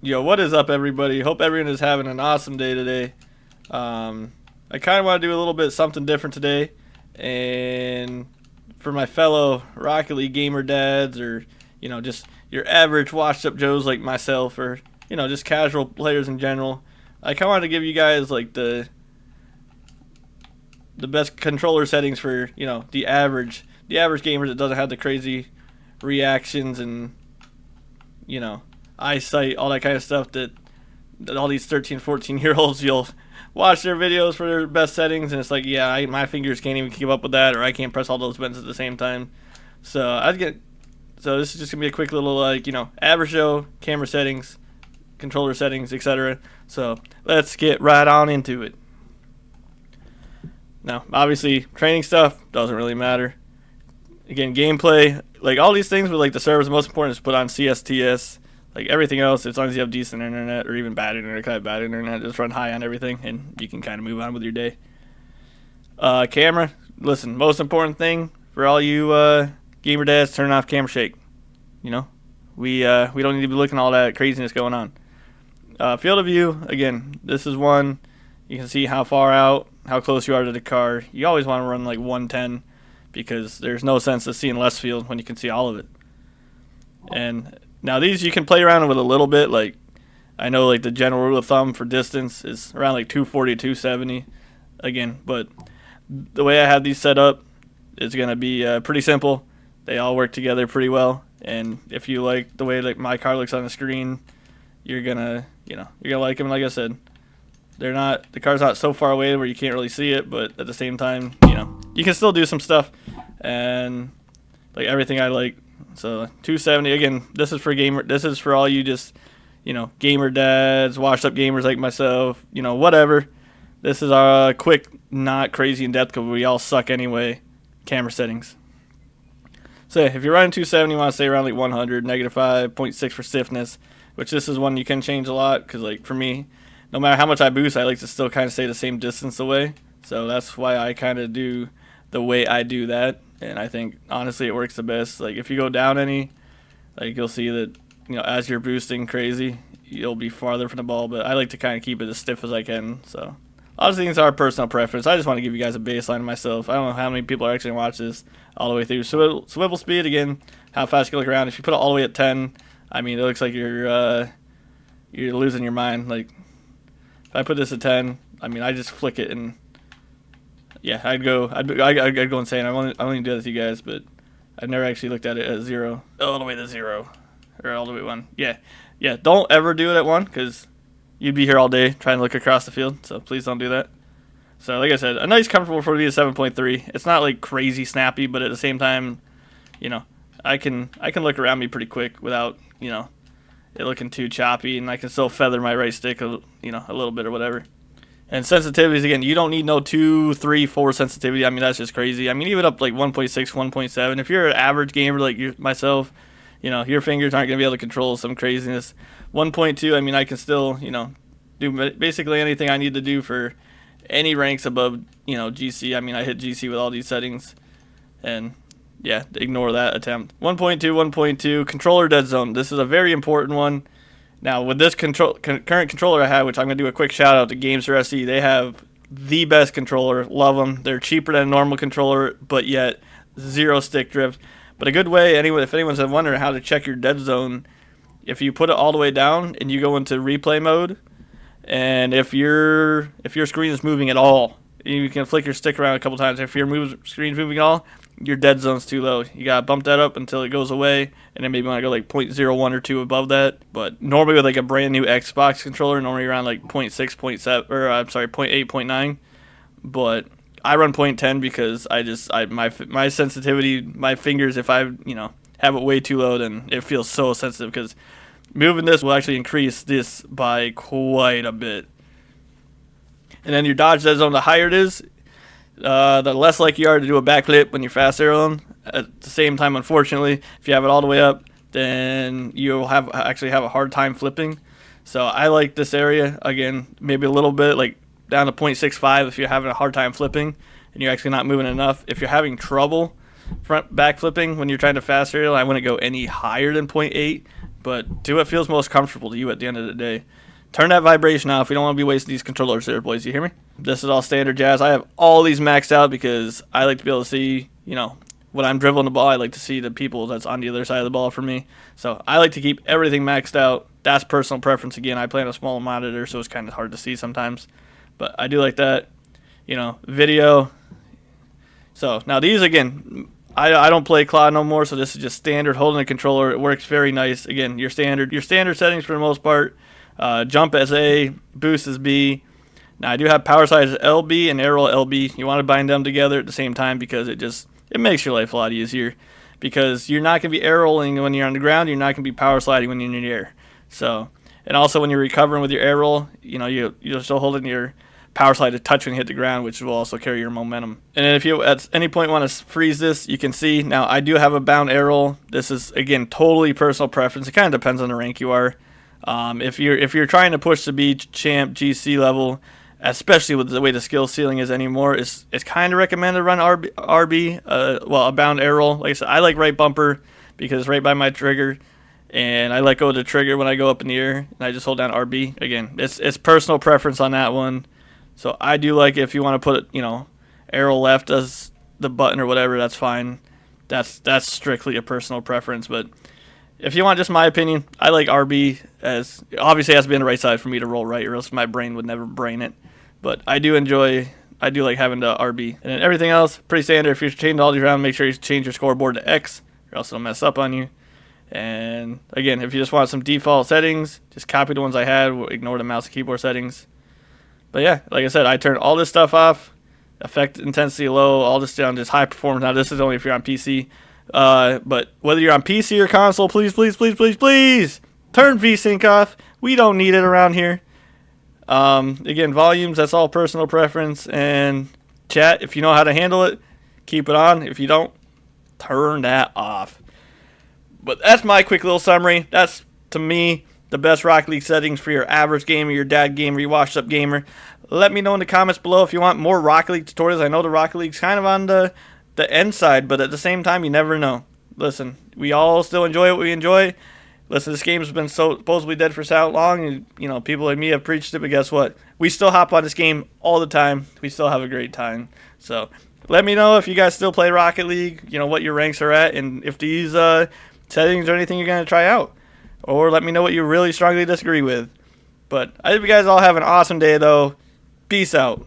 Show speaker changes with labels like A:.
A: Yo, what is up, everybody? Hope everyone is having an awesome day today. I kind of want to do a little bit something different today, and for my fellow Rocket League gamer dads, or just your average washed-up Joes like myself, or just casual players in general, I kind of want to give you guys like the best controller settings for the average gamer that doesn't have the crazy reactions and eyesight, all that kind of stuff that all these 13, 14 year olds, you'll watch their videos for their best settings, and it's like, yeah, my fingers can't even keep up with that, or I can't press all those buttons at the same time. So this is just gonna be a quick little average Joe camera settings, controller settings, etc. So let's get right on into it. Now, obviously, training stuff doesn't really matter. Again, gameplay, like all these things with like the servers, the most important is put on CSTS. Like everything else, as long as you have decent internet or even bad internet, kind of bad internet, just run high on everything, and you can kind of move on with your day. Camera, listen, most important thing for all you gamer dads, turn off camera shake. We don't need to be looking at all that craziness going on. Field of view, again, this is one. You can see how far out, how close you are to the car. You always want to run like 110 because there's no sense of seeing less field when you can see all of it. And now these you can play around with a little bit. Like I know like the general rule of thumb for distance is around like 240, 270. Again, but the way I have these set up is going to be pretty simple. They all work together pretty well. And if you like the way like my car looks on the screen, you're gonna like them. Like I said, the car's not so far away where you can't really see it, but at the same time, you can still do some stuff, and like everything I like. So 270, again, this is for all you just gamer dads, washed up gamers like myself, whatever. This is our quick, not crazy in depth because we all suck anyway, camera settings. So if you're running 270, you want to stay around like 100, -5, 0.6 for stiffness, which this is one you can change a lot because like for me, no matter how much I boost, I like to still kind of stay the same distance away. So that's why I kind of do the way I do that. And I think, honestly, it works the best. Like, if you go down any, like, you'll see that, as you're boosting crazy, you'll be farther from the ball. But I like to kind of keep it as stiff as I can. So, a lot of things are personal preference. I just want to give you guys a baseline of myself. I don't know how many people are actually going to watch this all the way through. Swivel speed, again, how fast you can look around. If you put it all the way at 10, I mean, it looks like you're losing your mind. Like, if I put this at 10, I mean, I just flick it and yeah, I'd go insane. I only do that with you guys, but I've never actually looked at it at 0, all the way to 0, or all the way to 1. Yeah. Don't ever do it at 1 because you'd be here all day trying to look across the field. So please don't do that. So like I said, a nice comfortable for me is 7.3. It's not like crazy snappy, but at the same time, I can look around me pretty quick without it looking too choppy, and I can still feather my right stick a little bit or whatever. And sensitivities, again, you don't need no 2, 3, 4 sensitivity. I mean, that's just crazy. I mean, even up like 1.6, 1.7. If you're an average gamer like myself, your fingers aren't going to be able to control some craziness. 1.2, I mean, I can still, do basically anything I need to do for any ranks above, GC. I mean, I hit GC with all these settings. And, yeah, ignore that attempt. 1.2, 1.2, controller dead zone. This is a very important one. Now, with this current controller I have, which I'm going to do a quick shout out to Gamester SE, they have the best controller. Love them. They're cheaper than a normal controller, but yet zero stick drift. But a good way, if anyone's wondering how to check your dead zone, if you put it all the way down and you go into replay mode, and if your screen is moving at all, you can flick your stick around a couple times. If your screen's moving at all, your dead zone's too low. You gotta bump that up until it goes away, and then maybe want to go like 0.01 or 2 above that. But normally with like a brand new Xbox controller, normally around like 0.6, 0.7, or I'm sorry, 0.8, 0.9. But I run 0.10 because my sensitivity, my fingers, if I have it way too low, then it feels so sensitive because moving this will actually increase this by quite a bit. And then your dodge dead zone, the higher it is, the less likely you are to do a backflip when you're fast arrowing. At the same time, unfortunately, if you have it all the way up, then you'll actually have a hard time flipping. So I like this area, again, maybe a little bit, like down to 0.65 if you're having a hard time flipping and you're actually not moving enough. If you're having trouble back flipping when you're trying to fast arrow, I wouldn't go any higher than 0.8 but do what feels most comfortable to you at the end of the day. Turn that vibration off. We don't want to be wasting these controllers there, boys. You hear me? This is all standard jazz. I have all these maxed out because I like to be able to see, when I'm dribbling the ball, I like to see the people that's on the other side of the ball for me. So I like to keep everything maxed out. That's personal preference. Again, I play on a small monitor, so it's kind of hard to see sometimes. But I do like that. Video. So now these, again, I don't play Claw no more, so this is just standard holding a controller. It works very nice. Again, your standard settings for the most part. Jump as A, boost as B. Now I do have power slide as LB and air roll LB. You want to bind them together at the same time because it makes your life a lot easier. Because you're not going to be air rolling when you're on the ground. You're not going to be power sliding when you're in the air. So, and also when you're recovering with your air roll, you're still holding your power slide to touch when you hit the ground, which will also carry your momentum. And then if you at any point want to freeze this, you can see now I do have a bound air roll. This is again totally personal preference. It kind of depends on the rank you are. If you're trying to push the B champ GC level, especially with the way the skill ceiling is anymore, it's kind of recommended to run RB, a bound air roll. Like I said, I like right bumper because it's right by my trigger, and I let go of the trigger when I go up in the air, and I just hold down RB. Again, it's personal preference on that one. So I do like if you want to put air roll left as the button or whatever, that's fine. That's strictly a personal preference, but if you want just my opinion, I like RB as obviously it has to be on the right side for me to roll right, or else my brain would never brain it. But I do like having the RB. And then everything else, pretty standard. If you're changing all these around, make sure you change your scoreboard to X, or else it'll mess up on you. And again, if you just want some default settings, just copy the ones I had, ignore the mouse and keyboard settings. But yeah, like I said, I turned all this stuff off, effect intensity low, all this down, just high performance. Now this is only if you're on PC. But whether you're on PC or console, please turn VSync off. We don't need it around here. Again, volumes, that's all personal preference. And chat, if you know how to handle it, keep it on. If you don't, turn that off. But that's my quick little summary. That's, to me, the best Rocket League settings for your average gamer, your dad gamer, your washed up gamer. Let me know in the comments below if you want more Rocket League tutorials. I know the Rocket League's kind of on the end side, but at the same time, you never know. Listen, we all still enjoy what we enjoy. Listen, this game has been supposedly dead for so long, and people like me have preached it, but guess what? We still hop on this game all the time. We still have a great time. So let me know if you guys still play Rocket League, what your ranks are at, and if these settings are anything you're going to try out. Or let me know what you really strongly disagree with. But I hope you guys all have an awesome day, though. Peace out.